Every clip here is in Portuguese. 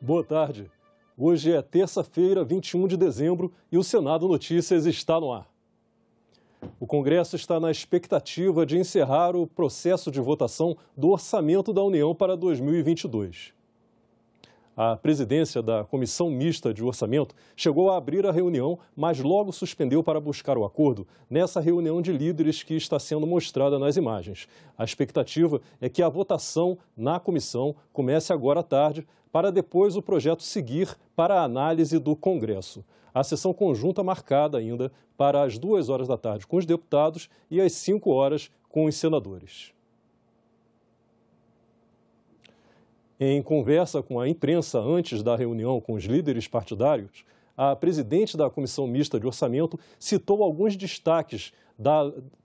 Boa tarde. Hoje é terça-feira, 21 de dezembro, e o Senado Notícias está no ar. O Congresso está na expectativa de encerrar o processo de votação do Orçamento da União para 2022. A presidência da Comissão Mista de Orçamento chegou a abrir a reunião, mas logo suspendeu para buscar o acordo nessa reunião de líderes que está sendo mostrada nas imagens. A expectativa é que a votação na comissão comece agora à tarde, para depois o projeto seguir para a análise do Congresso. A sessão conjunta marcada ainda para as 2 horas da tarde com os deputados e às 5 horas com os senadores. Em conversa com a imprensa antes da reunião com os líderes partidários, a presidente da Comissão Mista de Orçamento citou alguns destaques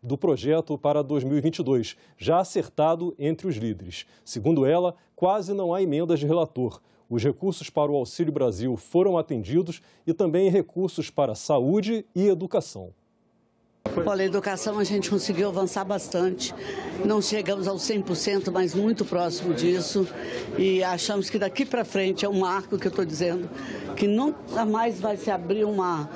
do projeto para 2022, já acertado entre os líderes. Segundo ela, quase não há emendas de relator. Os recursos para o Auxílio Brasil foram atendidos e também recursos para saúde e educação. Olha, a educação a gente conseguiu avançar bastante, não chegamos ao 100%, mas muito próximo disso, e achamos que daqui para frente é um marco que eu estou dizendo, que nunca mais vai se abrir uma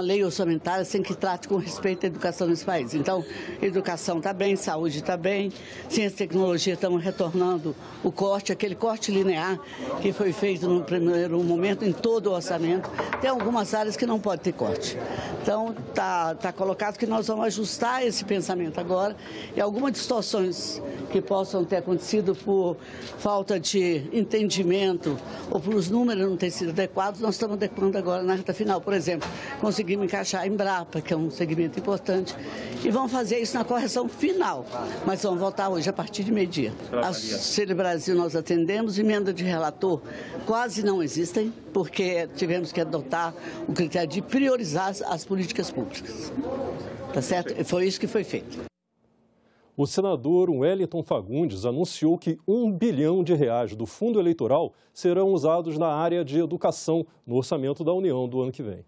lei orçamentária sem que trate com respeito à educação nesse país. Então, educação está bem, saúde está bem, ciência e tecnologia estamos retornando o corte, aquele corte linear que foi feito no primeiro momento em todo o orçamento. Tem algumas áreas que não pode ter corte. Então, está colocado que nós vamos ajustar esse pensamento agora e algumas distorções que possam ter acontecido por falta de entendimento ou por os números não terem sido adequados, nós estamos adequando agora na reta final. Por exemplo, conseguimos encaixar a Embrapa, que é um segmento importante, e vamos fazer isso na correção final, mas vamos votar hoje a partir de meio-dia. Auxílio Brasil nós atendemos, emenda de relator quase não existem, porque tivemos que adotar o critério de priorizar as políticas públicas. Tá certo? Foi isso que foi feito. O senador Wellington Fagundes anunciou que R$1 bilhão do fundo eleitoral serão usados na área de educação no orçamento da União do ano que vem.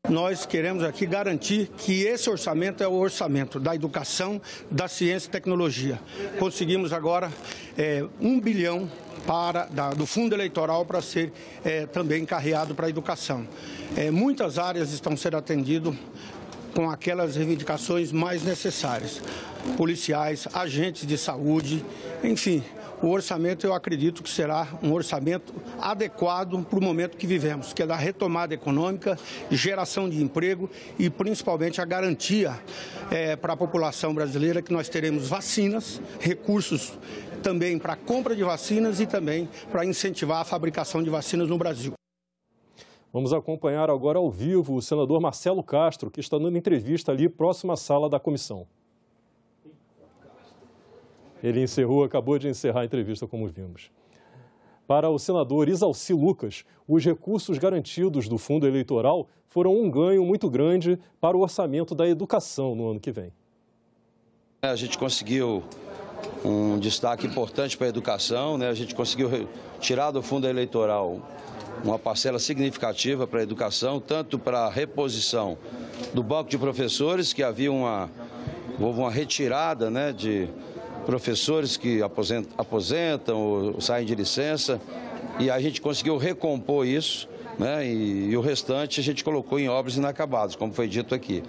Nós queremos aqui garantir que esse orçamento é o orçamento da educação, da ciência e tecnologia. Conseguimos agora R$1 bilhão do fundo eleitoral para ser também encarreado para a educação. Muitas áreas estão sendo atendidas com aquelas reivindicações mais necessárias. Policiais, agentes de saúde, enfim, o orçamento eu acredito que será um orçamento adequado para o momento que vivemos, que é da retomada econômica, geração de emprego e principalmente a garantia para a população brasileira que nós teremos vacinas, recursos também para a compra de vacinas e também para incentivar a fabricação de vacinas no Brasil. Vamos acompanhar agora ao vivo o senador Marcelo Castro, que está dando entrevista ali próximo à sala da comissão. Ele acabou de encerrar a entrevista, como vimos. Para o senador Isalci Lucas, os recursos garantidos do fundo eleitoral foram um ganho muito grande para o orçamento da educação no ano que vem. A gente conseguiu um destaque importante para a educação, né? A gente conseguiu tirar do fundo eleitoral uma parcela significativa para a educação, tanto para a reposição do banco de professores, que houve uma retirada, né, de professores que aposentam ou saem de licença, e a gente conseguiu recompor isso, né, e o restante a gente colocou em obras inacabadas, como foi dito aqui.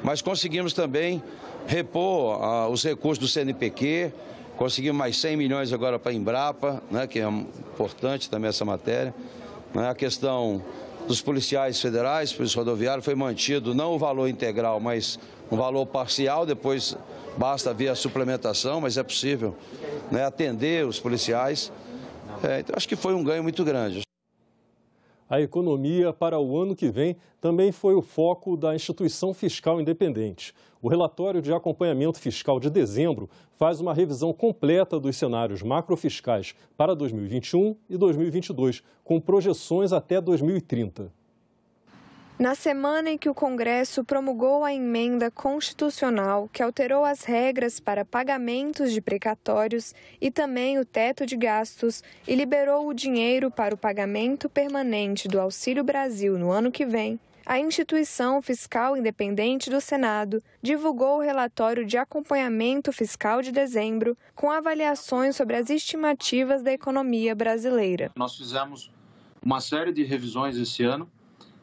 Mas conseguimos também repor os recursos do CNPq, conseguimos mais 100 milhões agora para a Embrapa, né, que é importante também essa matéria. A questão dos policiais federais, polícia rodoviária, foi mantido não o valor integral, mas um valor parcial, depois basta ver a suplementação, mas é possível, né, atender os policiais. Então, acho que foi um ganho muito grande. A economia para o ano que vem também foi o foco da Instituição Fiscal Independente. O relatório de acompanhamento fiscal de dezembro faz uma revisão completa dos cenários macrofiscais para 2021 e 2022, com projeções até 2030. Na semana em que o Congresso promulgou a emenda constitucional que alterou as regras para pagamentos de precatórios e também o teto de gastos e liberou o dinheiro para o pagamento permanente do Auxílio Brasil no ano que vem, a Instituição Fiscal Independente do Senado divulgou o relatório de acompanhamento fiscal de dezembro, com avaliações sobre as estimativas da economia brasileira. Nós fizemos uma série de revisões esse ano,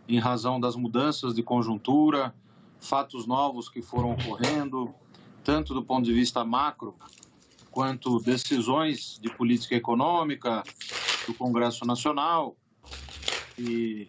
em razão das mudanças de conjuntura, fatos novos que foram ocorrendo, tanto do ponto de vista macro, quanto decisões de política econômica do Congresso Nacional e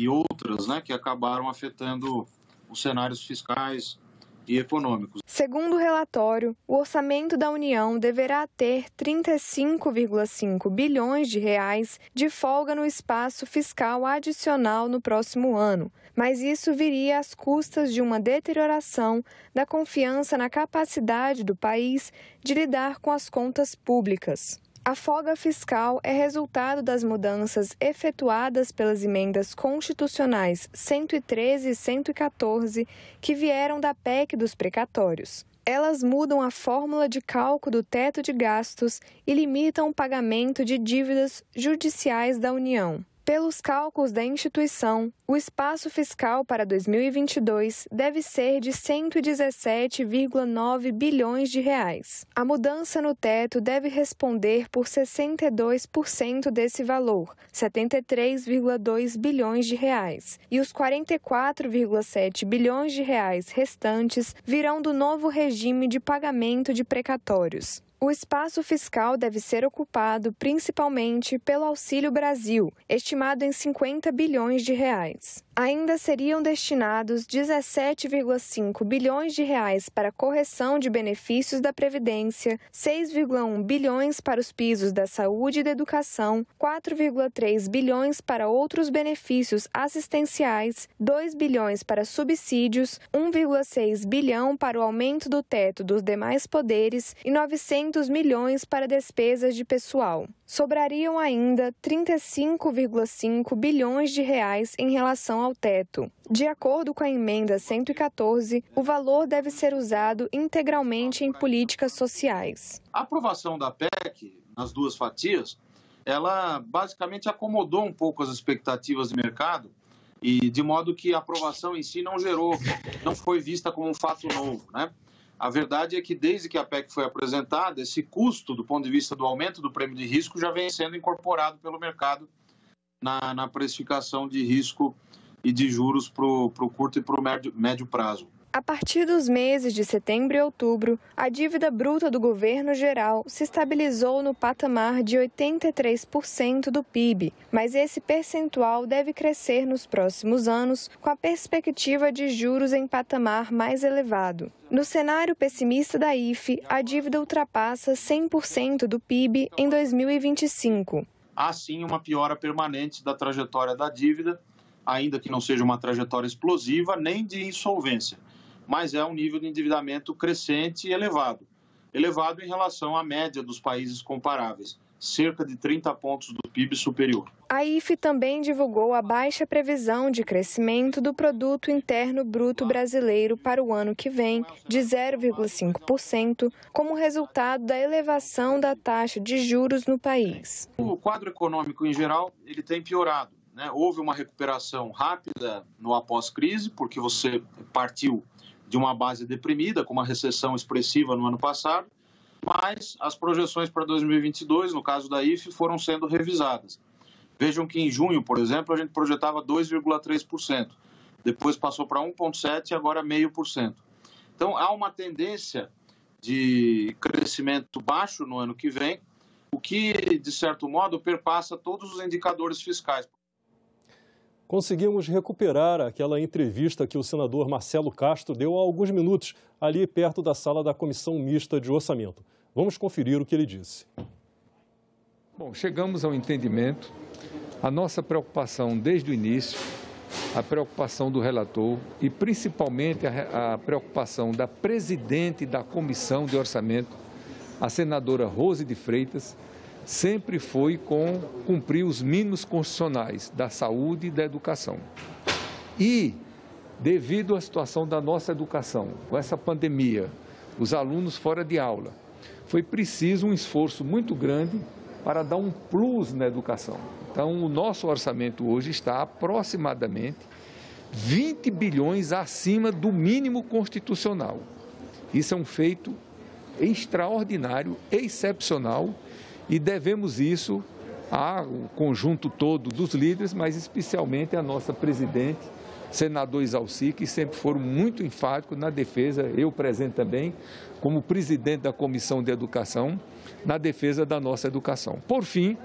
outras, que acabaram afetando os cenários fiscais e econômicos. Segundo o relatório, o orçamento da União deverá ter 35,5 bilhões de reais de folga no espaço fiscal adicional no próximo ano, mas isso viria às custas de uma deterioração da confiança na capacidade do país de lidar com as contas públicas. A folga fiscal é resultado das mudanças efetuadas pelas emendas constitucionais 113 e 114, que vieram da PEC dos precatórios. Elas mudam a fórmula de cálculo do teto de gastos e limitam o pagamento de dívidas judiciais da União. Pelos cálculos da instituição, o espaço fiscal para 2022 deve ser de 117,9 bilhões de reais. A mudança no teto deve responder por 62% desse valor, 73,2 bilhões de reais, e os 44,7 bilhões de reais restantes virão do novo regime de pagamento de precatórios. O espaço fiscal deve ser ocupado principalmente pelo Auxílio Brasil, estimado em 50 bilhões de reais. Ainda seriam destinados 17,5 bilhões de reais para correção de benefícios da Previdência, 6,1 bilhões para os pisos da saúde e da educação, 4,3 bilhões para outros benefícios assistenciais, 2 bilhões para subsídios, 1,6 bilhão para o aumento do teto dos demais poderes e 900 milhões para despesas de pessoal. Sobrariam ainda 35,5 bilhões de reais em relação ao teto. De acordo com a emenda 114, o valor deve ser usado integralmente em políticas sociais. A aprovação da PEC, nas duas fatias, ela basicamente acomodou um pouco as expectativas de mercado, e de modo que a aprovação em si não foi vista como um fato novo, A verdade é que desde que a PEC foi apresentada, esse custo do ponto de vista do aumento do prêmio de risco já vem sendo incorporado pelo mercado na precificação de risco e de juros para o curto e para o médio prazo. A partir dos meses de setembro e outubro, a dívida bruta do governo geral se estabilizou no patamar de 83% do PIB, mas esse percentual deve crescer nos próximos anos com a perspectiva de juros em patamar mais elevado. No cenário pessimista da IFE, a dívida ultrapassa 100% do PIB em 2025. Há sim uma piora permanente da trajetória da dívida, ainda que não seja uma trajetória explosiva nem de insolvência, mas é um nível de endividamento crescente e elevado em relação à média dos países comparáveis, cerca de 30 pontos do PIB superior. A IFE também divulgou a baixa previsão de crescimento do Produto Interno Bruto Brasileiro para o ano que vem, de 0,5%, como resultado da elevação da taxa de juros no país. O quadro econômico, em geral, ele tem piorado. Houve uma recuperação rápida no após-crise, porque você partiu de uma base deprimida, com uma recessão expressiva no ano passado, mas as projeções para 2022, no caso da IFE, foram sendo revisadas. Vejam que em junho, por exemplo, a gente projetava 2,3%, depois passou para 1,7% e agora 0,5%. Então, há uma tendência de crescimento baixo no ano que vem, o que, de certo modo, perpassa todos os indicadores fiscais. Conseguimos recuperar aquela entrevista que o senador Marcelo Castro deu há alguns minutos, ali perto da sala da Comissão Mista de Orçamento. Vamos conferir o que ele disse. Bom, chegamos ao entendimento. A nossa preocupação desde o início, a preocupação do relator e principalmente a preocupação da presidente da Comissão de Orçamento, a senadora Rose de Freitas, sempre foi com cumprir os mínimos constitucionais da saúde e da educação. E, devido à situação da nossa educação, com essa pandemia, os alunos fora de aula, foi preciso um esforço muito grande para dar um plus na educação. Então, o nosso orçamento hoje está aproximadamente 20 bilhões acima do mínimo constitucional. Isso é um feito extraordinário, excepcional, e devemos isso ao conjunto todo dos líderes, mas especialmente à nossa presidente, senador Isalci, que sempre foram muito enfáticos na defesa, eu presente também, como presidente da Comissão de Educação, na defesa da nossa educação. Por fim,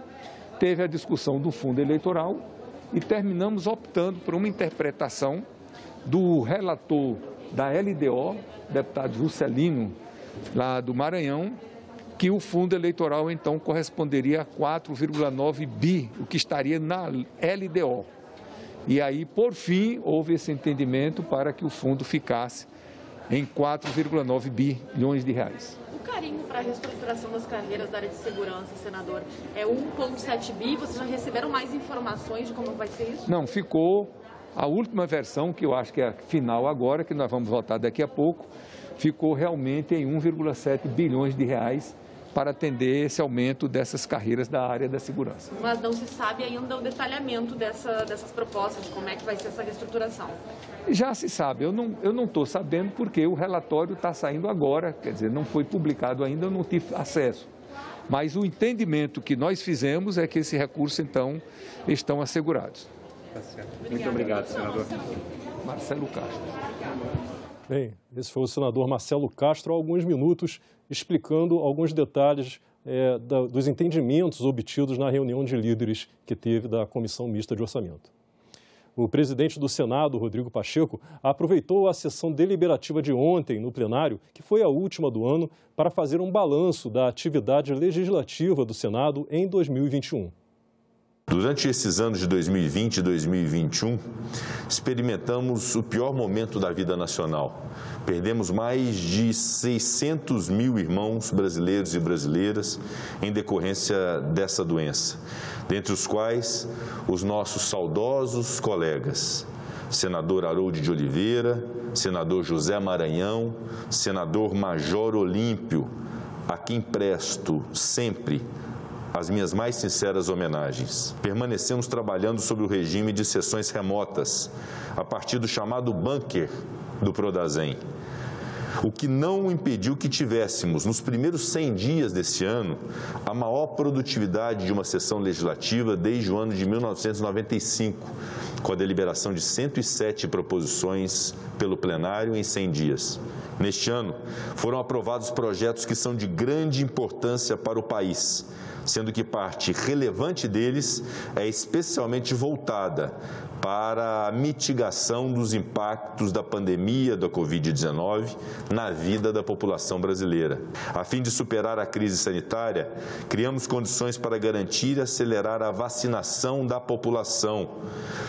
teve a discussão do fundo eleitoral e terminamos optando por uma interpretação do relator da LDO, deputado Juscelino, lá do Maranhão, que o fundo eleitoral então corresponderia a 4,9 bi, o que estaria na LDO. E aí, por fim, houve esse entendimento para que o fundo ficasse em 4,9 bilhões de reais. O carinho para a reestruturação das carreiras da área de segurança, senador, é 1,7 bi? Vocês já receberam mais informações de como vai ser isso? Não, ficou a última versão, que eu acho que é a final agora, que nós vamos votar daqui a pouco, ficou realmente em 1,7 bilhões de reais para atender esse aumento dessas carreiras da área da segurança. Mas não se sabe ainda o detalhamento dessas propostas, de como é que vai ser essa reestruturação? Já se sabe, eu não estou sabendo porque o relatório está saindo agora, quer dizer, não foi publicado ainda, eu não tive acesso. Mas o entendimento que nós fizemos é que esses recursos, então, estão assegurados. Muito obrigado, senador. Marcelo Castro. Bem, esse foi o senador Marcelo Castro há alguns minutos explicando alguns detalhes dos entendimentos obtidos na reunião de líderes que teve da Comissão Mista de Orçamento. O presidente do Senado, Rodrigo Pacheco, aproveitou a sessão deliberativa de ontem no plenário, que foi a última do ano, para fazer um balanço da atividade legislativa do Senado em 2021. Durante esses anos de 2020 e 2021, experimentamos o pior momento da vida nacional. Perdemos mais de 600 mil irmãos brasileiros e brasileiras em decorrência dessa doença, dentre os quais os nossos saudosos colegas, senador Harold de Oliveira, senador José Maranhão, senador Major Olímpio, a quem presto sempre as minhas mais sinceras homenagens. Permanecemos trabalhando sob o regime de sessões remotas, a partir do chamado bunker do Prodazem, o que não impediu que tivéssemos, nos primeiros 100 dias desse ano, a maior produtividade de uma sessão legislativa desde o ano de 1995, com a deliberação de 107 proposições pelo plenário em 100 dias. Neste ano, foram aprovados projetos que são de grande importância para o país, sendo que parte relevante deles é especialmente voltada para a mitigação dos impactos da pandemia da Covid-19 na vida da população brasileira. A fim de superar a crise sanitária, criamos condições para garantir e acelerar a vacinação da população,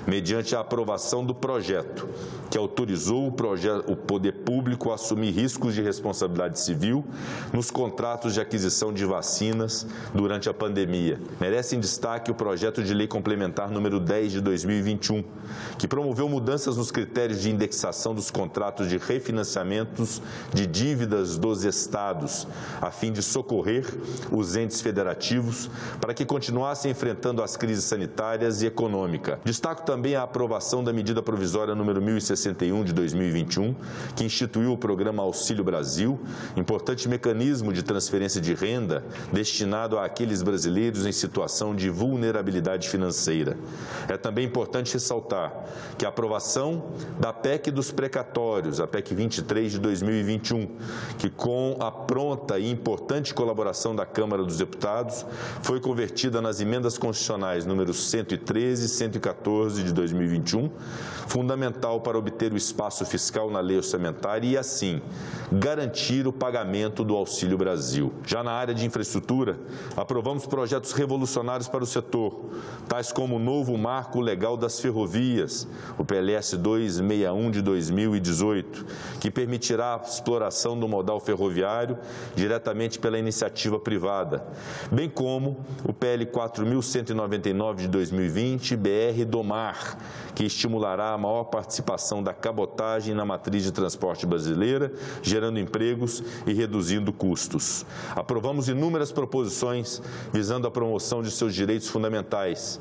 mediante a aprovação do projeto, que autorizou o poder público a assumir riscos de responsabilidade civil nos contratos de aquisição de vacinas durante a pandemia. Merece em destaque o projeto de lei complementar número 10 de 2021, que promoveu mudanças nos critérios de indexação dos contratos de refinanciamentos de dívidas dos estados, a fim de socorrer os entes federativos para que continuassem enfrentando as crises sanitárias e econômica. Destaco também a aprovação da medida provisória número 1061 de 2021, que instituiu o programa Auxílio Brasil, importante mecanismo de transferência de renda destinado àqueles brasileiros em situação de vulnerabilidade financeira. É também importante ressaltar que a aprovação da PEC dos precatórios, a PEC 23 de 2021, que com a pronta e importante colaboração da Câmara dos Deputados, foi convertida nas emendas constitucionais números 113 e 114 de 2021, fundamental para obter o espaço fiscal na lei orçamentária e, assim, garantir o pagamento do Auxílio Brasil. Já na área de infraestrutura, aprovamos projetos revolucionários para o setor, tais como o novo Marco Legal das Ferrovias, o PLS 261 de 2018, que permitirá a exploração do modal ferroviário diretamente pela iniciativa privada, bem como o PL 4199 de 2020, BR do Mar, que estimulará a maior participação da cabotagem na matriz de transporte brasileira, gerando empregos e reduzindo custos. Aprovamos inúmeras proposições visando a promoção de seus direitos fundamentais,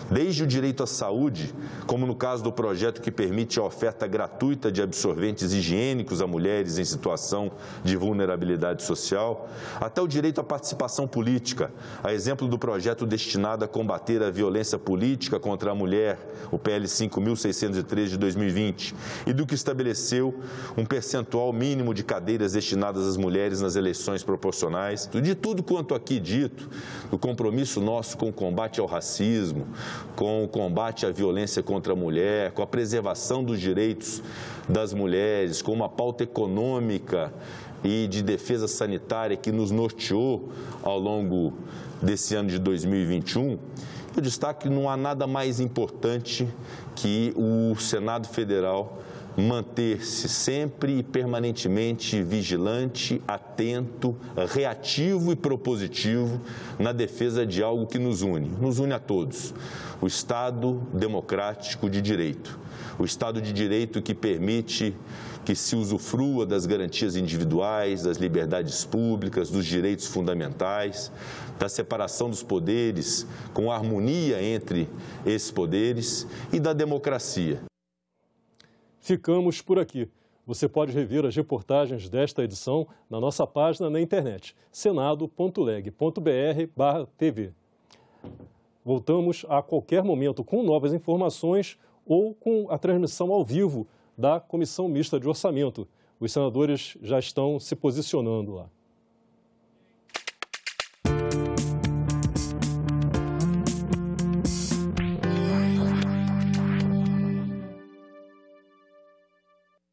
desde o direito à saúde, como no caso do projeto que permite a oferta gratuita de absorventes higiênicos a mulheres em situação de vulnerabilidade social, até o direito à participação política, a exemplo do projeto destinado a combater a violência política contra a mulher, o PL 5.603 de 2020, e do que estabeleceu um percentual mínimo de cadeiras destinadas às mulheres nas eleições proporcionais. De tudo quanto aqui dito, o compromisso nosso com o combate ao racismo, com o combate à violência contra a mulher, com a preservação dos direitos das mulheres, com uma pauta econômica e de defesa sanitária que nos norteou ao longo desse ano de 2021, eu destaco que não há nada mais importante que o Senado Federal manter-se sempre e permanentemente vigilante, atento, reativo e propositivo na defesa de algo que nos une a todos: o Estado democrático de direito. O Estado de direito que permite que se usufrua das garantias individuais, das liberdades públicas, dos direitos fundamentais, da separação dos poderes, com harmonia entre esses poderes, e da democracia. Ficamos por aqui. Você pode rever as reportagens desta edição na nossa página na internet, senado.leg.br/tv. Voltamos a qualquer momento com novas informações ou com a transmissão ao vivo da Comissão Mista de Orçamento. Os senadores já estão se posicionando lá.